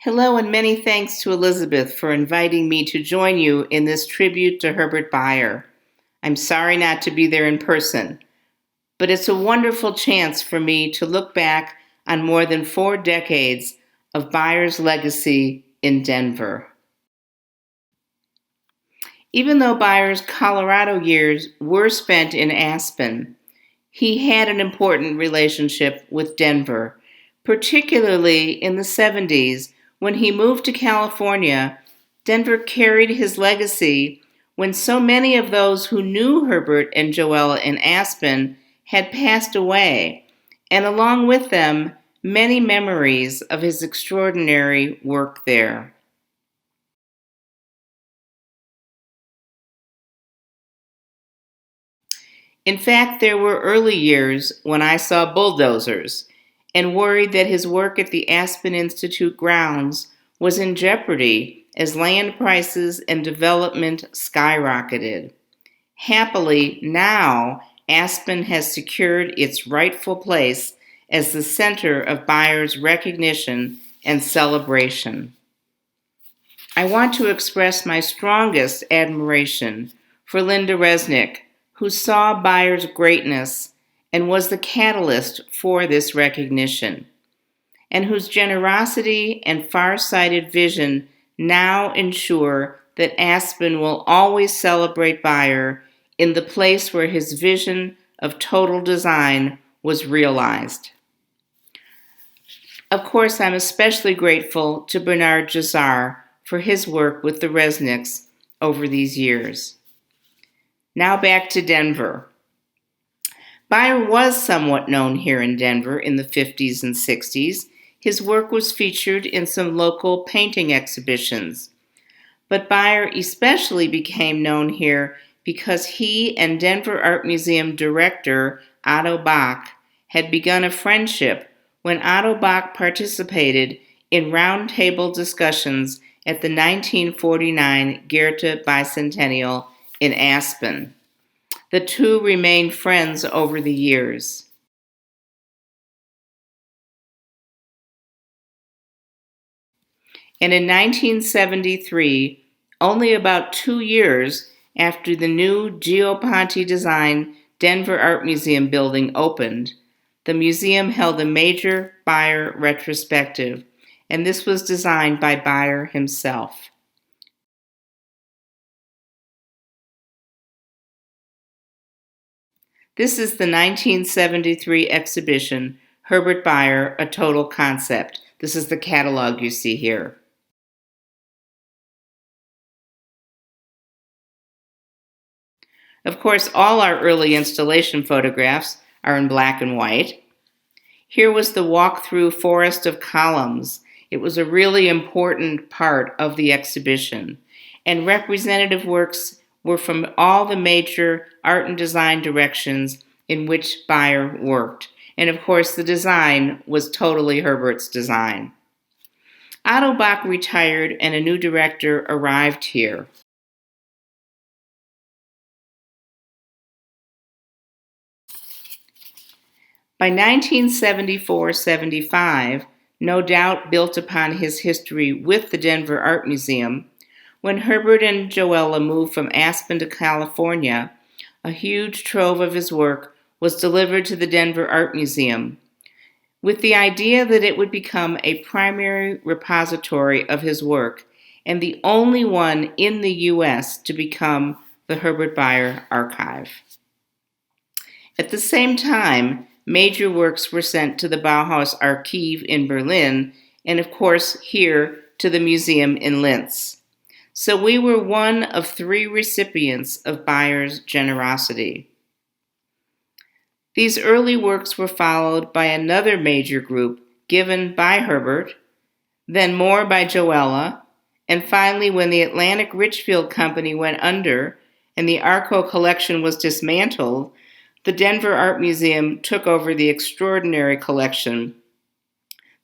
Hello, and many thanks to Elizabeth for inviting me to join you in this tribute to Herbert Bayer. I'm sorry not to be there in person, but it's a wonderful chance for me to look back on more than 4 decades of Bayer's legacy in Denver. Even though Bayer's Colorado years were spent in Aspen, he had an important relationship with Denver, particularly in the 70s. When he moved to California, Denver carried his legacy when so many of those who knew Herbert and Joella in Aspen had passed away, and along with them, many memories of his extraordinary work there. In fact, there were early years when I saw bulldozers and worried that his work at the Aspen Institute grounds was in jeopardy as land prices and development skyrocketed. Happily, now Aspen has secured its rightful place as the center of Bayer's recognition and celebration. I want to express my strongest admiration for Linda Resnick, who saw Bayer's greatness and was the catalyst for this recognition, and whose generosity and far-sighted vision now ensure that Aspen will always celebrate Bayer in the place where his vision of total design was realized. Of course, I'm especially grateful to Bernard Jazar for his work with the Resnicks over these years. Now back to Denver. Bayer was somewhat known here in Denver in the 50s and 60s. His work was featured in some local painting exhibitions. But Bayer especially became known here because he and Denver Art Museum director Otto Bach had begun a friendship when Otto Bach participated in roundtable discussions at the 1949 Goethe Bicentennial in Aspen. The two remained friends over the years. And in 1973, only about 2 years after the new Gio Ponti designed Denver Art Museum building opened, the museum held a major Bayer retrospective, and this was designed by Bayer himself. This is the 1973 exhibition, Herbert Bayer, A Total Concept. This is the catalog you see here. Of course, all our early installation photographs are in black and white. Here was the walk-through forest of columns. It was a really important part of the exhibition, and representative works were from all the major art and design directions in which Bayer worked. And of course, the design was totally Herbert's design. Otto Bach retired and a new director arrived here. By 1974-75, no doubt built upon his history with the Denver Art Museum, when Herbert and Joella moved from Aspen to California, a huge trove of his work was delivered to the Denver Art Museum, with the idea that it would become a primary repository of his work and the only one in the U.S. to become the Herbert Bayer Archive. At the same time, major works were sent to the Bauhaus-Archiv in Berlin, and of course here to the museum in Linz. So we were one of 3 recipients of Bayer's generosity. These early works were followed by another major group given by Herbert, then more by Joella, and finally when the Atlantic Richfield Company went under and the Arco collection was dismantled, the Denver Art Museum took over the extraordinary collection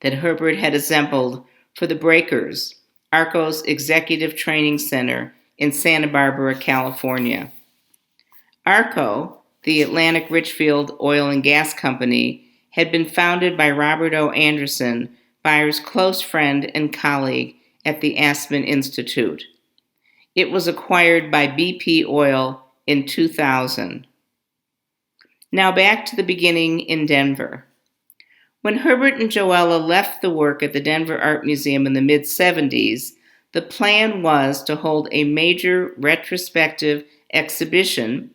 that Herbert had assembled for the Breakers, Arco's executive training center in Santa Barbara, California. Arco, the Atlantic Richfield Oil and Gas Company, had been founded by Robert O. Anderson Bayer's close friend and colleague at the Aspen Institute. It was acquired by BP Oil in 2000. Now back to the beginning in Denver. When Herbert and Joella left the work at the Denver Art Museum in the mid-70s, the plan was to hold a major retrospective exhibition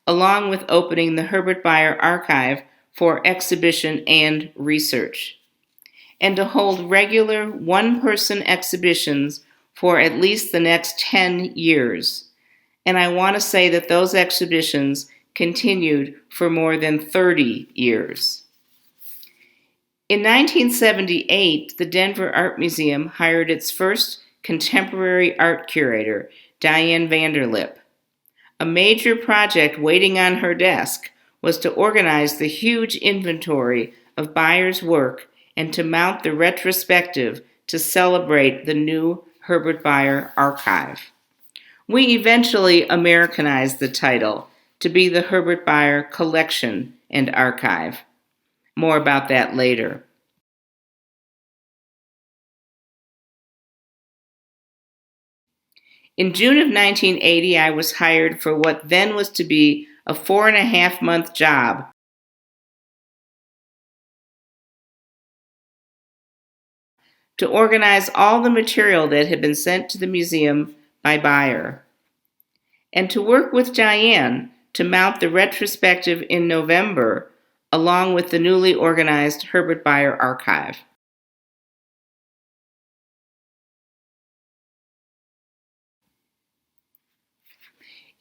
along with opening the Herbert-Bayer Archive for exhibition and research, and to hold regular one-person exhibitions for at least the next 10 years. And I want to say that those exhibitions continued for more than 30 years. In 1978, the Denver Art Museum hired its first contemporary art curator, Diane Vanderlip. A major project waiting on her desk was to organize the huge inventory of Bayer's work and to mount the retrospective to celebrate the new Herbert-Bayer archive. We eventually Americanized the title to be the Herbert-Bayer Collection and Archive. More about that later. In June of 1980, I was hired for what then was to be a 4.5-month job to organize all the material that had been sent to the museum by Bayer, and to work with Diane to mount the retrospective in November, along with the newly organized Herbert-Bayer archive.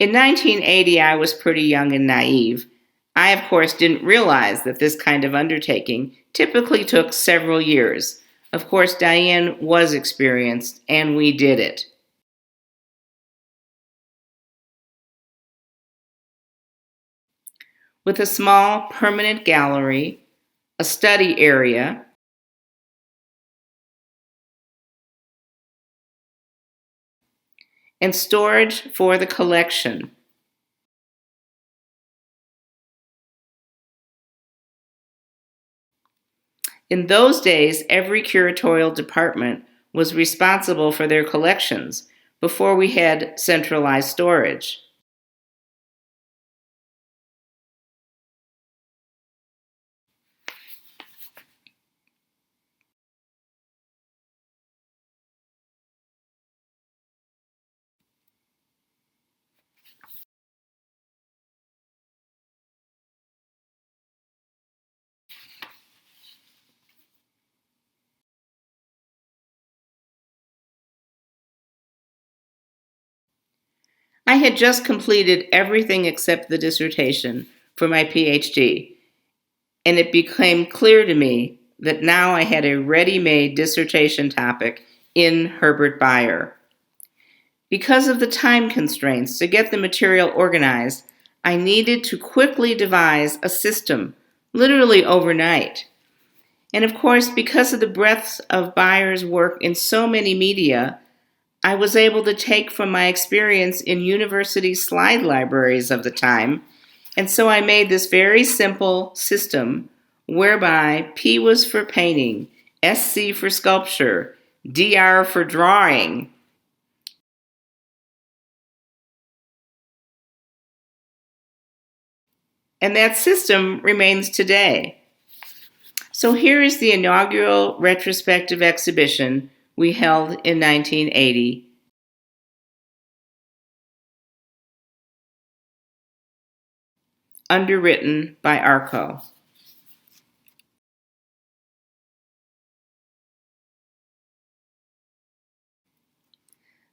In 1980, I was pretty young and naive. I, of course, didn't realize that this kind of undertaking typically took several years. Of course, Diane was experienced, and we did it. With a small permanent gallery, a study area, and storage for the collection. In those days, every curatorial department was responsible for their collections before we had centralized storage. I had just completed everything except the dissertation for my PhD, and it became clear to me that now I had a ready-made dissertation topic in Herbert Bayer. Because of the time constraints to get the material organized, I needed to quickly devise a system, literally overnight. And of course, because of the breadth of Bayer's work in so many media, I was able to take from my experience in university slide libraries of the time, and so I made this very simple system whereby P was for painting, SC for sculpture, DR for drawing. And that system remains today. So here is the inaugural retrospective exhibition we held in 1980. Underwritten by ARCO.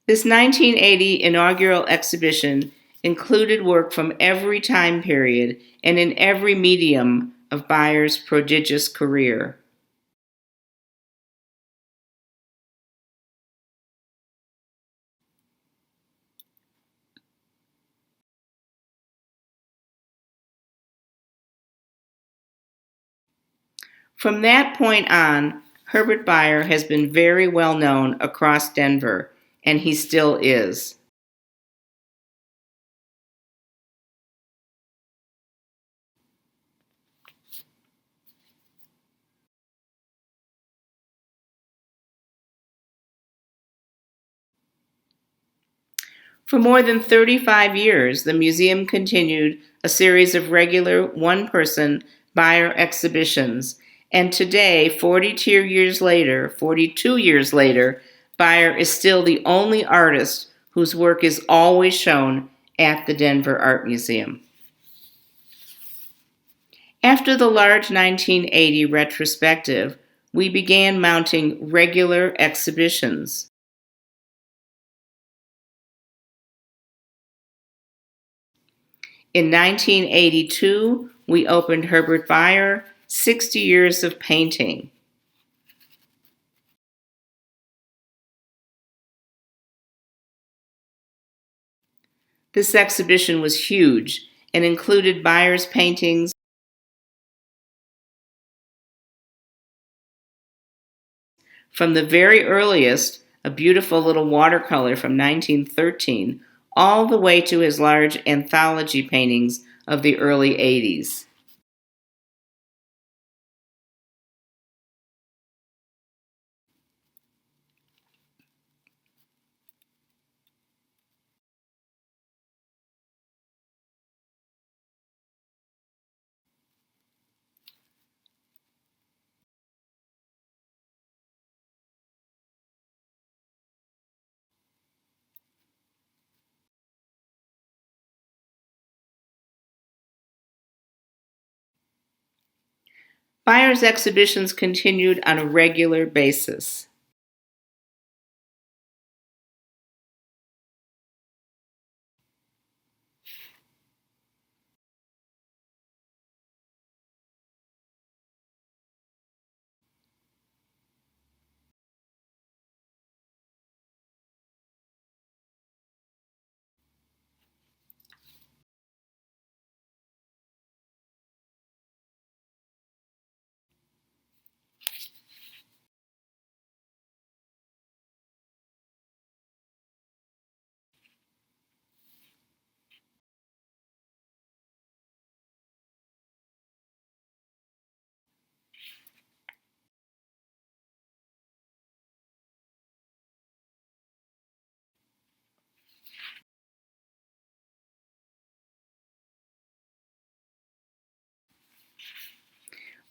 This 1980 inaugural exhibition included work from every time period and in every medium of Bayer's prodigious career. From that point on, Herbert Bayer has been very well known across Denver, and he still is. For more than 35 years, the museum continued a series of regular one-person Bayer exhibitions, and today, 42 years later, Bayer is still the only artist whose work is always shown at the Denver Art Museum. After the large 1980 retrospective, we began mounting regular exhibitions. In 1982, we opened Herbert-Bayer, 60 Years of Painting. This exhibition was huge and included Bayer's paintings from the very earliest, a beautiful little watercolor from 1913, all the way to his large anthology paintings of the early 80s. Bayer's exhibitions continued on a regular basis.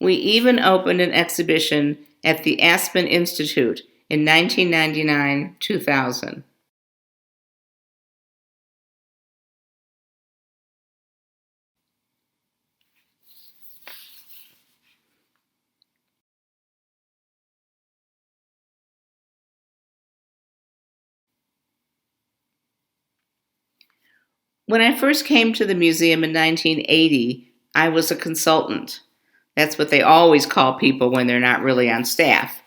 We even opened an exhibition at the Aspen Institute in 1999-2000. When I first came to the museum in 1980, I was a consultant. That's what they always call people when they're not really on staff.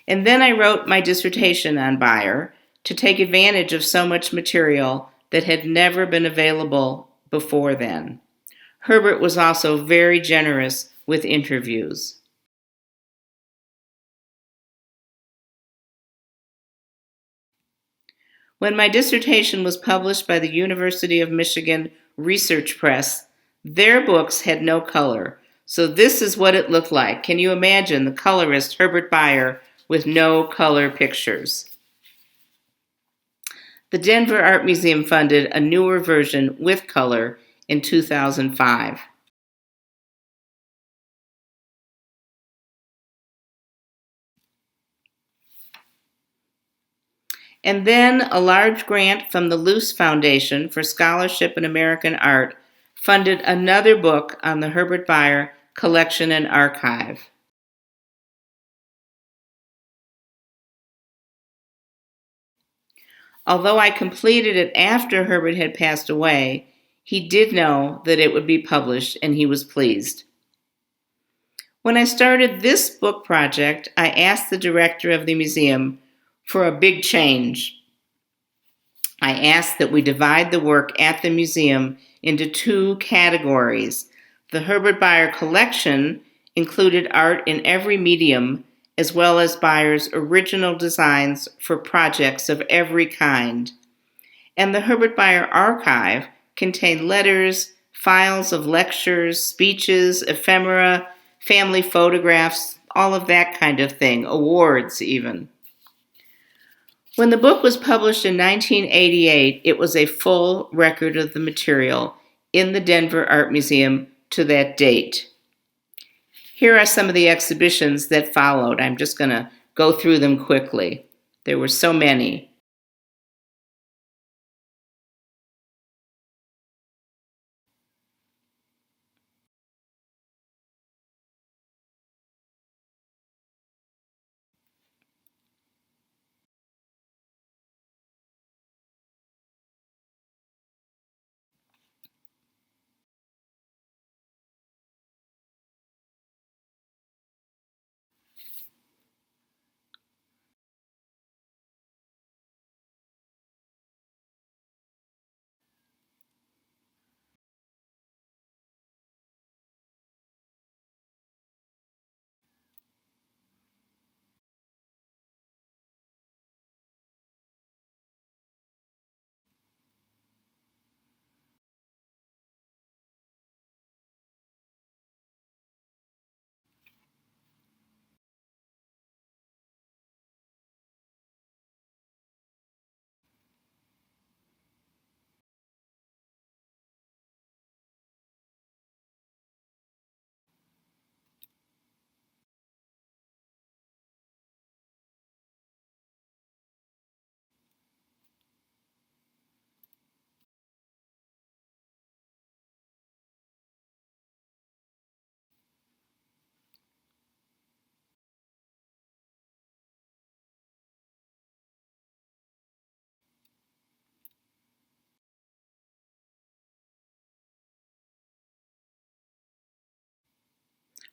And then I wrote my dissertation on Bayer to take advantage of so much material that had never been available before then. Herbert was also very generous with interviews. When my dissertation was published by the University of Michigan Research Press, their books had no color. So this is what it looked like. Can you imagine the colorist Herbert Bayer with no color pictures? The Denver Art Museum funded a newer version with color in 2005. And then a large grant from the Luce Foundation for Scholarship in American Art funded another book on the Herbert Bayer collection and archive. Although I completed it after Herbert had passed away, he did know that it would be published and he was pleased. When I started this book project, I asked the director of the museum for a big change. I asked that we divide the work at the museum into two categories. The Herbert Bayer collection included art in every medium, as well as Bayer's original designs for projects of every kind. And the Herbert Bayer archive contained letters, files of lectures, speeches, ephemera, family photographs, all of that kind of thing, awards even. When the book was published in 1988, it was a full record of the material in the Denver Art Museum to that date. Here are some of the exhibitions that followed. I'm just going to go through them quickly. There were so many.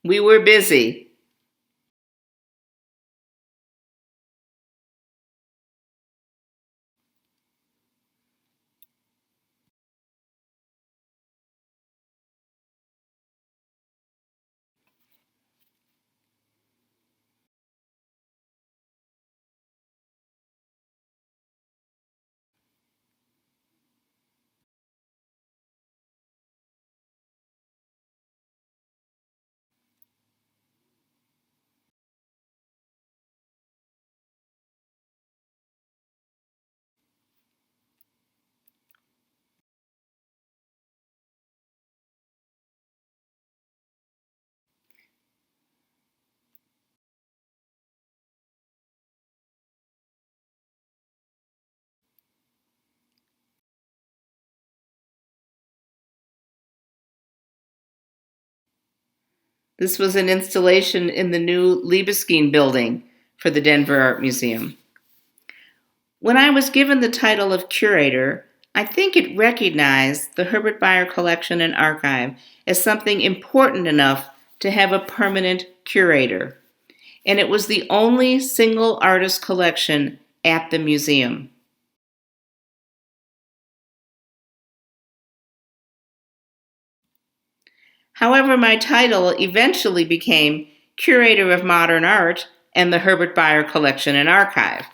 We were busy. This was an installation in the new Libeskind building for the Denver Art Museum. When I was given the title of curator, I think it recognized the Herbert-Bayer collection and archive as something important enough to have a permanent curator. And it was the only single artist collection at the museum. However, my title eventually became Curator of Modern Art and the Herbert-Bayer Collection and Archive.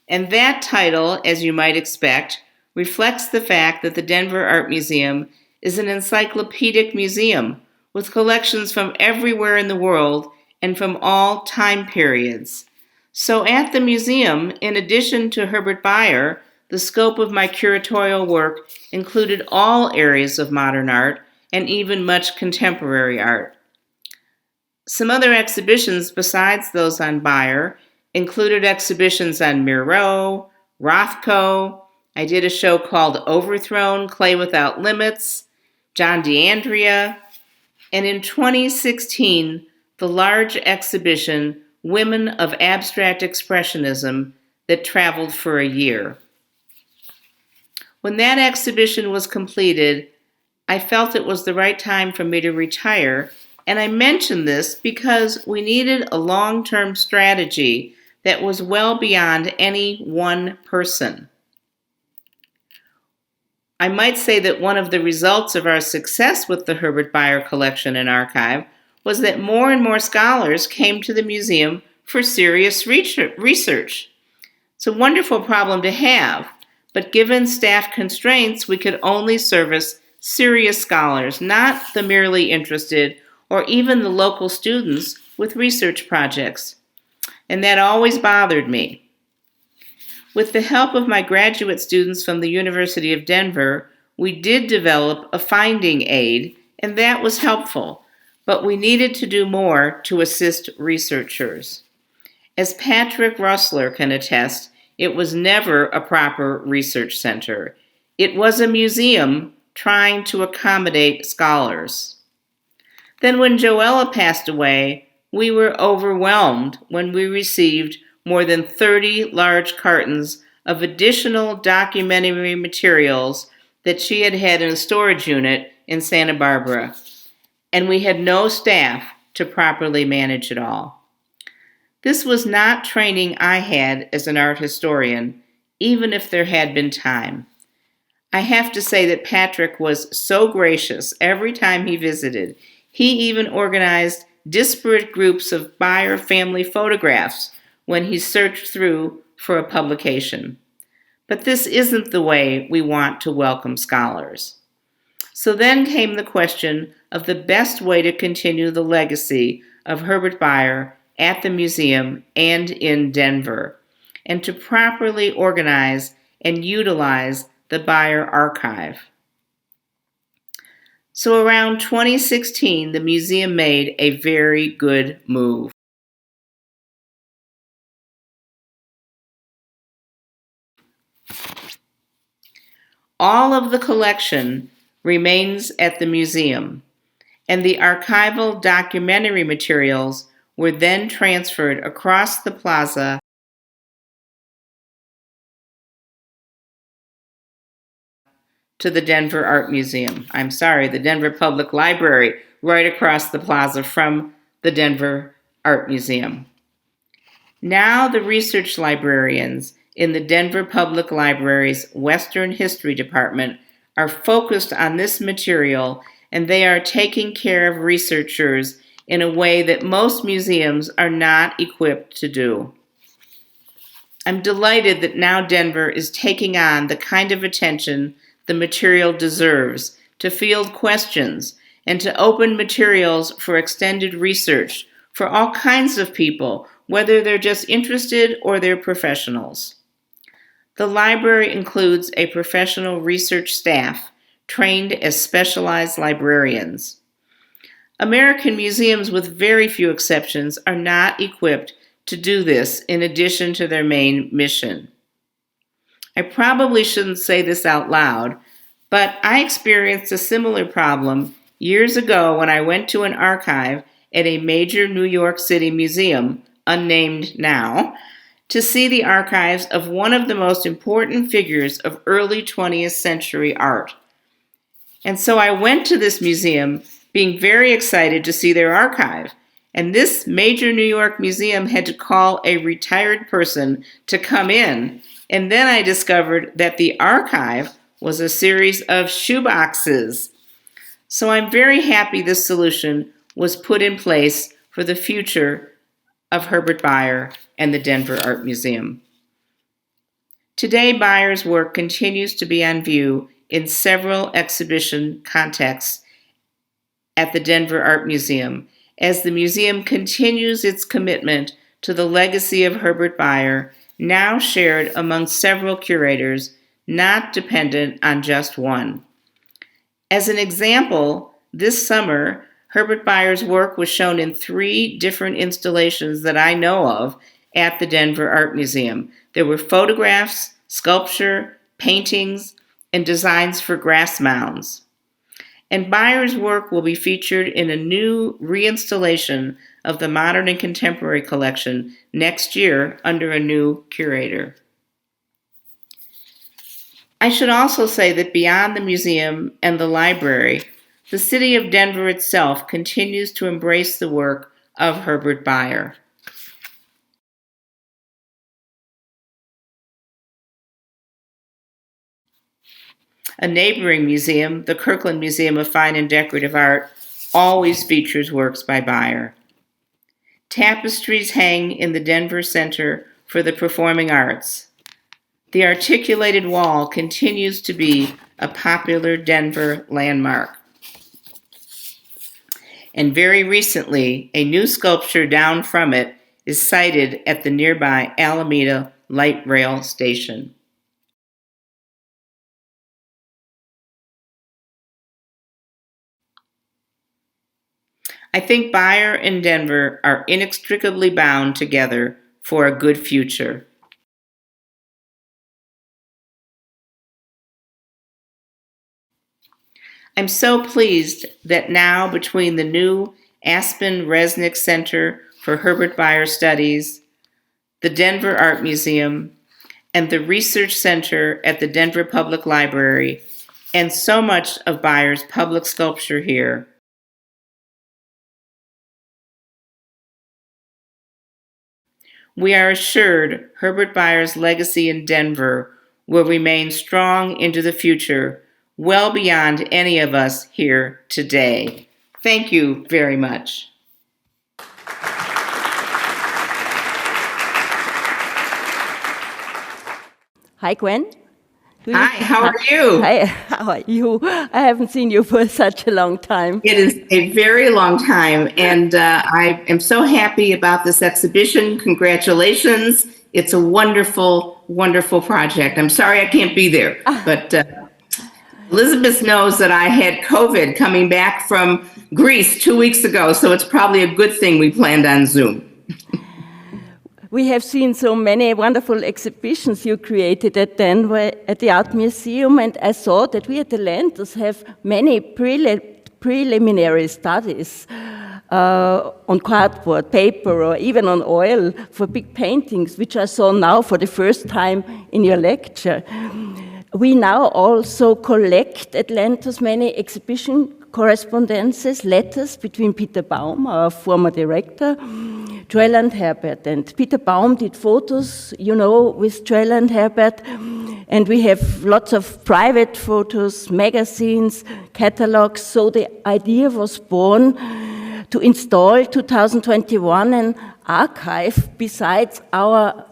And that title, as you might expect, reflects the fact that the Denver Art Museum is an encyclopedic museum with collections from everywhere in the world and from all time periods. So at the museum, in addition to Herbert-Bayer, the scope of my curatorial work included all areas of modern art and even much contemporary art. Some other exhibitions besides those on Bayer included exhibitions on Miro, Rothko. I did a show called Overthrown, Clay Without Limits, John DeAndrea, and in 2016, the large exhibition Women of Abstract Expressionism that traveled for a year. When that exhibition was completed, I felt it was the right time for me to retire, and I mention this because we needed a long-term strategy that was well beyond any one person. I might say that one of the results of our success with the Herbert-Bayer collection and archive was that more and more scholars came to the museum for serious research. It's a wonderful problem to have, but given staff constraints, we could only service serious scholars, not the merely interested or even the local students with research projects. And that always bothered me. With the help of my graduate students from the University of Denver, we did develop a finding aid, and that was helpful, but we needed to do more to assist researchers. As Patrick Russler can attest, it was never a proper research center. It was a museum trying to accommodate scholars. Then when Joella passed away, we were overwhelmed when we received more than 30 large cartons of additional documentary materials that she had had in a storage unit in Santa Barbara, and we had no staff to properly manage it all. This was not training I had as an art historian, even if there had been time. I have to say that Patrick was so gracious every time he visited. He even organized disparate groups of Bayer family photographs when he searched through for a publication. But this isn't the way we want to welcome scholars. So then came the question of the best way to continue the legacy of Herbert Bayer at the museum and in Denver, and to properly organize and utilize the Bayer archive. So around 2016, the museum made a very good move. All of the collection remains at the museum, and the archival documentary materials were then transferred across the plaza to the Denver the Denver Public Library, right across the plaza from the Denver Art Museum. Now the research librarians in the Denver Public Library's Western History Department are focused on this material, and they are taking care of researchers in a way that most museums are not equipped to do. I'm delighted that now Denver is taking on the kind of attention the material deserves, to field questions, and to open materials for extended research for all kinds of people, whether they're just interested or they're professionals. The library includes a professional research staff trained as specialized librarians. American museums, with very few exceptions, are not equipped to do this in addition to their main mission. I probably shouldn't say this out loud, but I experienced a similar problem years ago when I went to an archive at a major New York City museum, unnamed now, to see the archives of one of the most important figures of early 20th century art. And so I went to this museum being very excited to see their archive. And this major New York museum had to call a retired person to come in. And then I discovered that the archive was a series of shoeboxes. So I'm very happy this solution was put in place for the future of Herbert Bayer and the Denver Art Museum. Today, Bayer's work continues to be on view in several exhibition contexts at the Denver Art Museum, as the museum continues its commitment to the legacy of Herbert Bayer, now shared among several curators, not dependent on just one. As an example, this summer, Herbert Bayer's work was shown in 3 different installations that I know of at the Denver Art Museum. There were photographs, sculpture, paintings, and designs for grass mounds. And Bayer's work will be featured in a new reinstallation of the Modern and Contemporary collection next year under a new curator. I should also say that beyond the museum and the library, the city of Denver itself continues to embrace the work of Herbert Bayer. A neighboring museum, the Kirkland Museum of Fine and Decorative Art, always features works by Bayer. Tapestries hang in the Denver Center for the Performing Arts. The articulated wall continues to be a popular Denver landmark. And very recently, a new sculpture down from it is sited at the nearby Alameda light rail station. I think Bayer and Denver are inextricably bound together for a good future. I'm so pleased that now between the new Aspen Resnick Center for Herbert-Bayer Studies, the Denver Art Museum, and the Research Center at the Denver Public Library, and so much of Bayer's public sculpture here, we are assured Herbert Bayer's legacy in Denver will remain strong into the future, well beyond any of us here today. Thank you very much. Hi, Gwen. Hi, how are you? Hi, how are you? I haven't seen you for such a long time. It is a very long time, and I am so happy about this exhibition. Congratulations. It's a wonderful, wonderful project. I'm sorry I can't be there, but Elizabeth knows that I had COVID coming back from Greece 2 weeks ago, so it's probably a good thing we planned on Zoom. We have seen so many wonderful exhibitions you created at Denver at the Art Museum, and I saw that we at the Lentos have many preliminary studies on cardboard, paper, or even on oil for big paintings, which I saw now for the first time in your lecture. We now also collect at Lentos many exhibition correspondences, letters between Peter Baum, our former director, Joel and Herbert. And Peter Baum did photos, you know, with Joel and Herbert. And we have lots of private photos, magazines, catalogs. So the idea was born to install 2021 an archive besides our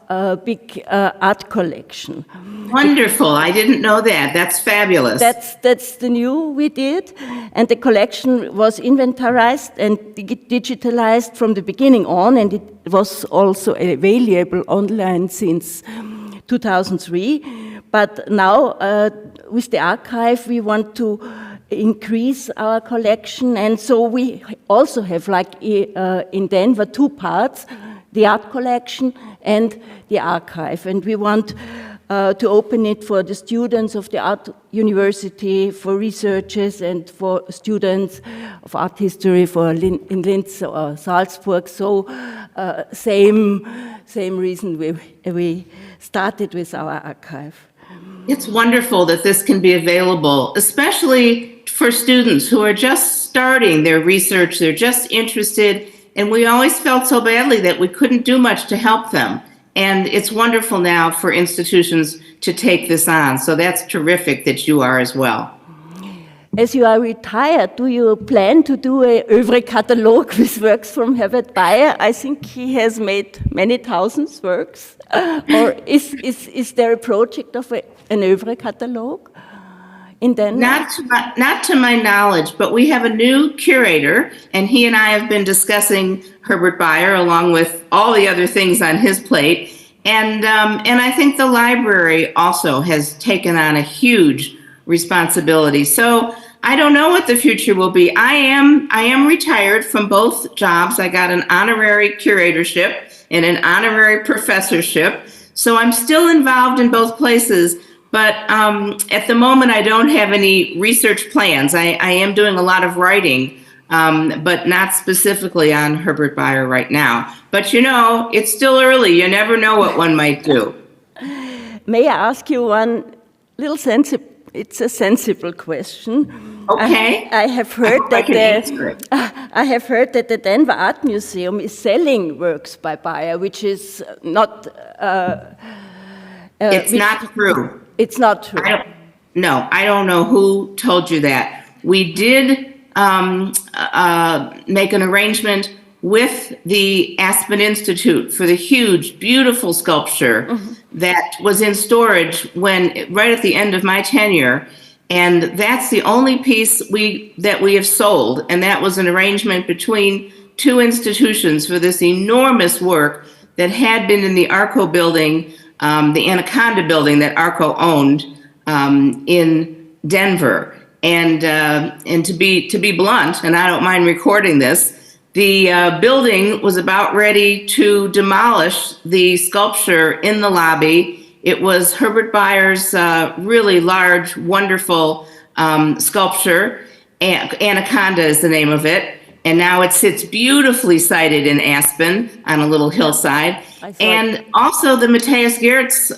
big art collection. Wonderful. I didn't know that. That's fabulous. That's the new we did. And the collection was inventorized and digitalized from the beginning on, and it was also available online since 2003. But now, with the archive, we want to increase our collection, and so we also have, like in Denver, two parts, the art collection and the archive. And we want to open it for the students of the Art University, for researchers, and for students of art history in Linz or Salzburg. So same reason we started with our archive. It's wonderful that this can be available, especially for students who are just starting their research, they're just interested, and we always felt so badly that we couldn't do much to help them. And it's wonderful now for institutions to take this on. So that's terrific that you are as well. As you are retired, do you plan to do a oeuvre catalogue with works from Herbert-Bayer? I think he has made many thousands works. Or is there a project of an oeuvre catalogue in Denmark? Not to my knowledge, but we have a new curator, and he and I have been discussing Herbert-Bayer along with all the other things on his plate. And I think the library also has taken on a huge responsibility. So I don't know what the future will be. I am retired from both jobs. I got an honorary curatorship and an honorary professorship. So I'm still involved in both places. But at the moment, I don't have any research plans. I am doing a lot of writing, but not specifically on Herbert-Bayer right now. But you know, it's still early. You never know what one might do. May I ask you one little it's a sensible question. Okay. I have heard that the Denver Art Museum is selling works by Bayer, which is not. It's not true. It's not true. I don't know who told you that. We did make an arrangement with the Aspen Institute for the huge, beautiful sculpture that was in storage right at the end of my tenure. And that's the only piece that we have sold. And that was an arrangement between two institutions for this enormous work that had been in the Arco building the Anaconda building that Arco owned in Denver. And to be blunt, and I don't mind recording this, the building was about ready to demolish the sculpture in the lobby. It was Herbert-Bayer's really large, wonderful sculpture. Anaconda is the name of it. And now it sits beautifully sited in Aspen on a little hillside. And also the Matthias Geertz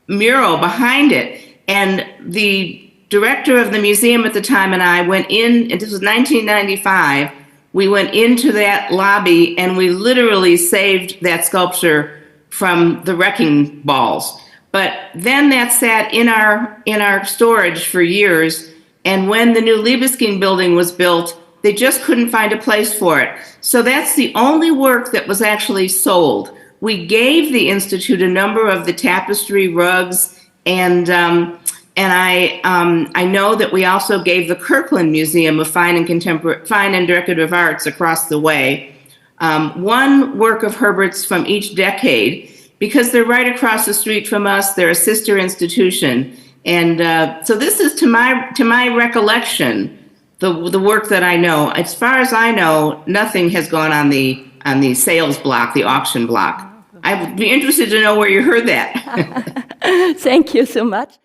mural behind it. And the director of the museum at the time and I went in, and this was 1995, we went into that lobby and we literally saved that sculpture from the wrecking balls. But then that sat in our storage for years, and when the new Libeskind building was built, they just couldn't find a place for it. So that's the only work that was actually sold. We gave the Institute a number of the tapestry, rugs, and I know that we also gave the Kirkland Museum of Fine and Decorative Arts across the way one work of Herbert's from each decade, because they're right across the street from us. They're a sister institution, and so this is to my recollection the work that I know. As far as I know, nothing has gone on the sales block, the auction block. I would be interested to know where you heard that. Thank you so much.